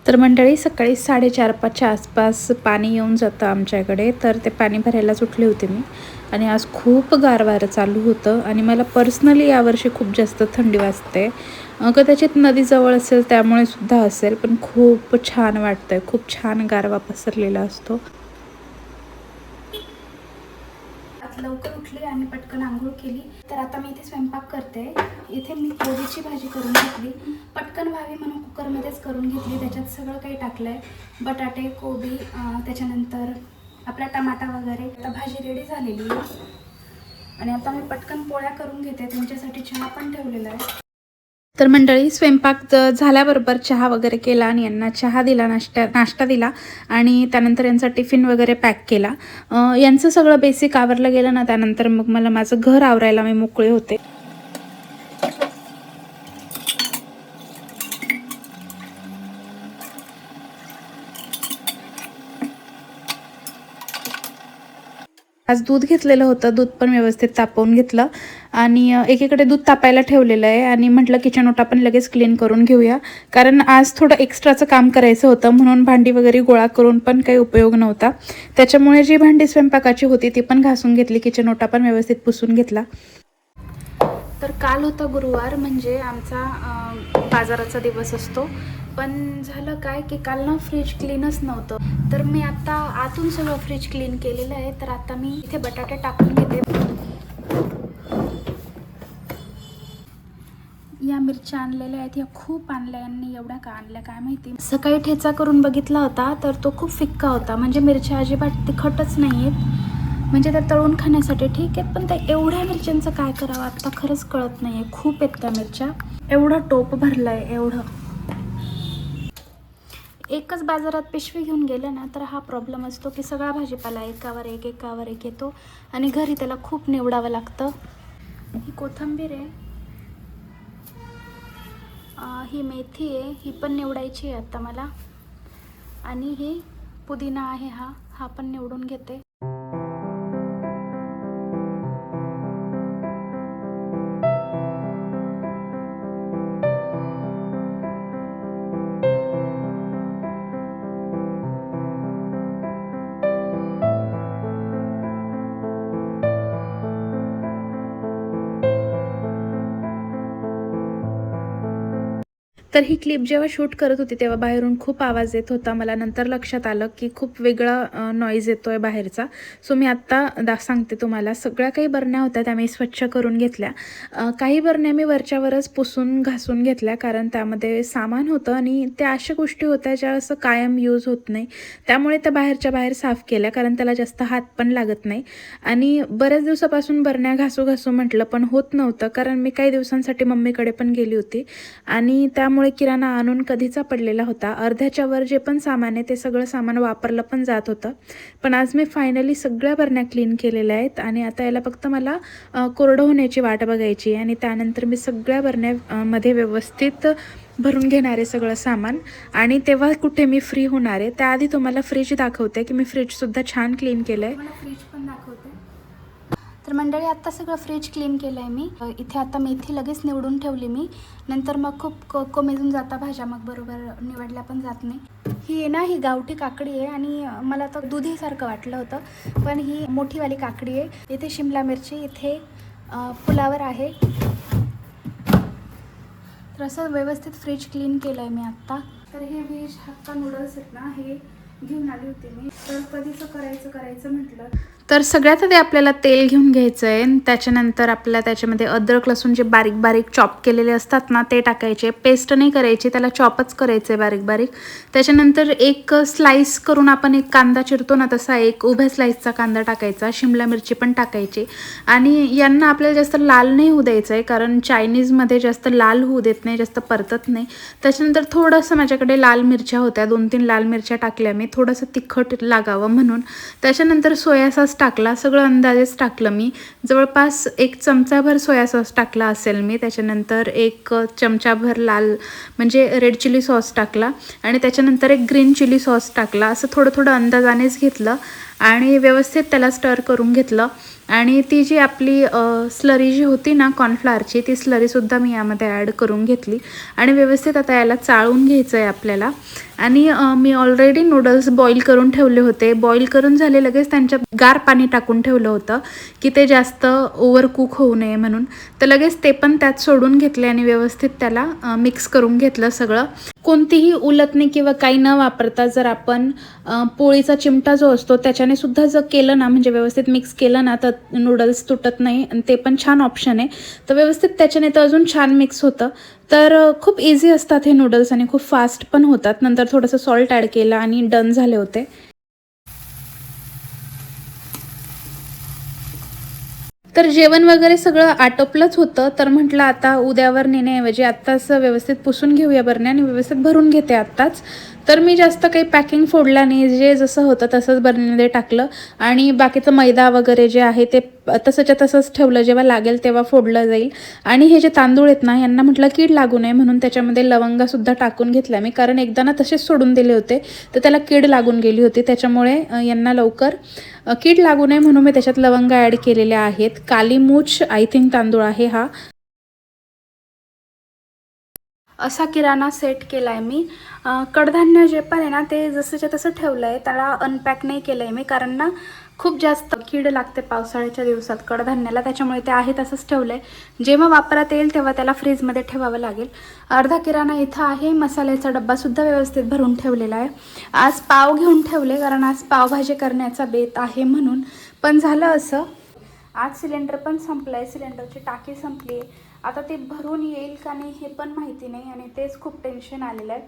तर मंडळी सकाळी 4:30-5च्या आसपास पाणी येऊन जातं आमच्याकडे. तर ते पाणी भरायलाच उठले होते मी आणि आज खूप गार वारं चालू होतं आणि मला पर्सनली यावर्षी खूप जास्त थंडी वाजते. कदाचित नदी जवळ असेल त्यामुळे सुद्धा असेल, पण खूप छान वाटतंय. खूप छान गारवा पसरलेला असतो. लवकर उठली आणि पटकन आंघोळ केली. तर आता मी इथे स्वयंपाक करते. इथे मी कोबीची भाजी करून घेतली, पटकन व्हावी म्हणून कुकरमध्येच करून घेतली. त्याच्यात सगळं काही टाकलंय, बटाटे, कोबी, त्याच्यानंतर आपला टमाटा वगैरे. आता भाजी रेडी झालेली आहे आणि आता मी पटकन पोळ्या करून घेते. त्यांच्यासाठी चहा पण ठेवलेला आहे. तर मंडळी स्वयंपाक झाल्याबरोबर चहा वगैरे केला आणि यांना चहा दिला, नाश्ता दिला आणि त्यानंतर यांचा टिफिन वगैरे पॅक केला. यांचं सगळं बेसिक आवरलं गेलं ना, त्यानंतर मग मला माझं घर आवरायला मी मोकळे होते. आज दूध घेतलेलं होतं, दूध पण व्यवस्थित तापवून घेतलं आणि एकीकडे दूध तापायला ठेवलेलं आहे आणि म्हटलं किचन ओटा पण लगेच क्लीन करून घेऊया, कारण आज थोडं एक्स्ट्राचं काम करायचं होतं. म्हणून भांडी वगैरे गोळा करून पण काही उपयोग नव्हता. त्याच्यामुळे जी भांडी स्वयंपाकाची होती ती पण घासून घेतली, किचन ओटा पण व्यवस्थित पुसून घेतला. तर काल होता गुरुवार, म्हणजे आमचा बाजाराचा दिवस असतो. पण झालं काय की काल ना फ्रीज क्लीनच नव्हतं. तर मी आता आतून सगळं फ्रीज क्लीन केलेलं आहे. तर आता मी इथे बटाटे टाकून घेते. या मिरच्या आणलेल्या आहेत, या खूप आणल्या यांनी. एवढ्या का आणल्या काय माहिती. सकाळी ठेचा करून बघितला होता तर तो खूप फिक्का होता, म्हणजे मिरच्या अजिबात तिखटच नाही आहेत. म्हणजे त्या तळून खाण्यासाठी ठीक आहेत, पण त्या एवढ्या मिरच्यांचं काय करावं आता खरंच कळत नाही आहे. खूप आहेत त्या मिरच्या. एवढं टोप भरलं आहे, एवढं. एकच बाजारात पिशवी घेऊन गेलं ना तर हा प्रॉब्लेम असतो की सगळा भाजीपाला एकावर एक येतो आणि घरी त्याला खूप निवडावं लागतं. ही कोथिंबीर आहे, ही मेथी आहे, ही पण निवडायची आहे आता मला. आणि ही पुदिना आहे, हा पण निवडून घेते. तर ही क्लिप जेव्हा शूट करत होती तेव्हा बाहेरून खूप आवाज येत होता. मला नंतर लक्षात आलं की खूप वेगळा नॉईज येतो आहे बाहेरचा. सो मी आत्ता सांगते तुम्हाला. सगळ्या काही बरण्या होत्या त्या मी स्वच्छ करून घेतल्या. काही बरण्या मी वरच्यावरच पुसून घासून घेतल्या, कारण त्यामध्ये सामान होतं आणि त्या अशा गोष्टी होत्या ज्या असं कायम यूज होत नाही. त्यामुळे त्या बाहेरच्या बाहेर साफ केल्या, कारण त्याला जास्त हात पण लागत नाही. आणि बऱ्याच दिवसापासून बरण्या घासू म्हटलं पण होत नव्हतं, कारण मी काही दिवसांसाठी मम्मीकडे पण गेली होती आणि त्यामुळे किराणा आणून कधीचा पडलेला होता. अर्ध्याच्या वर जे पण सामान आहे ते सगळं सामान वापरलं पण जात होतं. पण आज मी फायनली सगळ्या बरण्या क्लीन केलेल्या आहेत आणि आता याला फक्त मला कोरडं होण्याची वाट बघायची आहे आणि त्यानंतर मी सगळ्या बरण्या मध्ये व्यवस्थित भरून घेणार आहे सगळं सामान आणि तेव्हा कुठे मी फ्री होणार आहे. त्याआधी तुम्हाला फ्रीज दाखवते की मी फ्रीजसुद्धा छान क्लीन केलं आहे. फ्रीज पण दाखवते. तर मंडळी आत्ता सगळं फ्रीज क्लीन केलं आहे मी. इथे आता मेथी लगेच निवडून ठेवली मी. नंतर मग खूप कोमेजून जाता भाज्या, मग बरोबर निवडल्या पण जात नाही. ही ना ही गावठी काकडी आहे आणि मला तर दुधीसारखं वाटलं होतं, पण ही मोठीवाली काकडी आहे. इथे शिमला मिरची, इथे फुलावर आहे. तर असं व्यवस्थित फ्रीज क्लीन केलं आहे मी आत्ता. तर हे व्हेज हक्का नूडल्स आहेत ना, हे घेऊन आली होती मी. तर कधीचं करायचं म्हटलं तर सगळ्यात आधी आपल्याला तेल घेऊन घ्यायचं आहे. त्याच्यानंतर आपल्याला त्याच्यामध्ये अद्रक लसूण जे बारीक बारीक चॉप केलेले असतात ना ते टाकायचे. पेस्ट नाही करायची, त्याला चॉपच करायचं आहे बारीक बारीक. त्याच्यानंतर एक स्लाईस करून आपण एक कांदा चिरतो ना तसा एक उभ्या स्लाईसचा कांदा टाकायचा. शिमला मिरची पण टाकायची आणि यांना आपल्याला जास्त लाल नाही होऊ द्यायचं आहे, कारण चायनीजमध्ये जास्त लाल होऊ देत नाही, जास्त परतत नाही. त्याच्यानंतर थोडंसं माझ्याकडे लाल मिरच्या होत्या, 2-3 लाल मिरच्या टाकल्या मी, थोडंसं तिखट लागावं म्हणून. त्याच्यानंतर सोया सॉस टाकला, सगळं अंदाजेच टाकलं मी. जवळपास 1 चमचाभर सोया सॉस टाकला असेल मी. त्याच्यानंतर 1 चमचाभर लाल म्हणजे रेड चिली सॉस टाकला आणि त्याच्यानंतर 1 ग्रीन चिली सॉस टाकला. असं थोडं थोडं अंदाजानेच घेतलं आणि व्यवस्थित त्याला स्टर करून घेतलं. आणि ती जी आपली स्लरी जी होती ना कॉर्नफ्लॉवरची, ती स्लरीसुद्धा मी यामध्ये ॲड करून घेतली आणि व्यवस्थित आता याला चाळून घ्यायचं आहे आपल्याला. आणि मी ऑलरेडी नूडल्स बॉईल करून ठेवले होते. बॉईल करून झाले लगेच त्यांच्यात गार पाणी टाकून ठेवलं होतं की ते जास्त ओव्हर कुक होऊ नये म्हणून. तर लगेच ते पण त्यात सोडून घेतले आणि व्यवस्थित त्याला मिक्स करून घेतलं सगळं. कोणतीही उलटणी किंवा काही न वापरता जर आपण पोळीचा चिमटा जो असतो त्याच्याने सुद्धा जर केलं ना, म्हणजे व्यवस्थित मिक्स केलं ना, तर नूडल्स तुटत नाही आणि ते पण छान ऑप्शन आहे. तर व्यवस्थित त्याच्याने तर अजून छान मिक्स होतं. तर खूप इझी असतात हे नूडल्स आणि खूप फास्ट पण होतात. नंतर थोडंसं सॉल्ट ॲड केलं आणि डन झाले होते. तर जेवण वगैरे सगळं आटोपलंच होतं. तर म्हटलं आता उद्यावर नेण्याऐवजी आत्ताच व्यवस्थित पुसून घेऊया बरण्या आणि व्यवस्थित भरून घेते आत्ताच. तर मी जास्त काही पॅकिंग फोडला नाही, जे जसं होतं तसंच बरणीमध्ये टाकलं आणि बाकीचं मैदा वगैरे जे आहे ते तसंच्या तसंच ठेवलं. जेव्हा लागेल तेव्हा फोडलं जाईल. आणि हे जे तांदूळ आहेत ना, यांना म्हटलं कीड लागू नये म्हणून त्याच्यामध्ये लवंगासुद्धा टाकून घेतल्या मी, कारण एकदा ना तसेच सोडून दिले होते तर त्याला कीड लागून गेली होती. त्याच्यामुळे यांना लवकर कीड लागू नये म्हणून मी त्याच्यात लवंगा ॲड केलेल्या आहेत. काली मूछ आय थिंक तांदूळ आहे हा. असा किराणा सेट केला आहे मी. कडधान्य जे पण आहे ना ते जसंच्या तसं ठेवलं आहे, त्याला अनपॅक नाही केलं आहे मी, कारण ना खूप जास्त कीड लागते पावसाळ्याच्या दिवसात कडधान्याला. त्याच्यामुळे ते आहे तसंच ठेवलं आहे. जेव्हा वापरात येईल तेव्हा त्याला फ्रीजमध्ये ठेवावं लागेल. अर्धा किराणा इथं आहे. मसाल्याचा डब्बासुद्धा व्यवस्थित भरून ठेवलेला आहे. आज पाव घेऊन ठेवले कारण आज पावभाजी करण्याचा बेत आहे म्हणून. पण झालं असं, आज सिलेंडर पण संपलं आहे, सिलेंडरची टाकी संपली आहे. आता ते भरून येईल का नाही हे पण माहिती नाही आणि तेच खूप टेन्शन आलेलं आहे.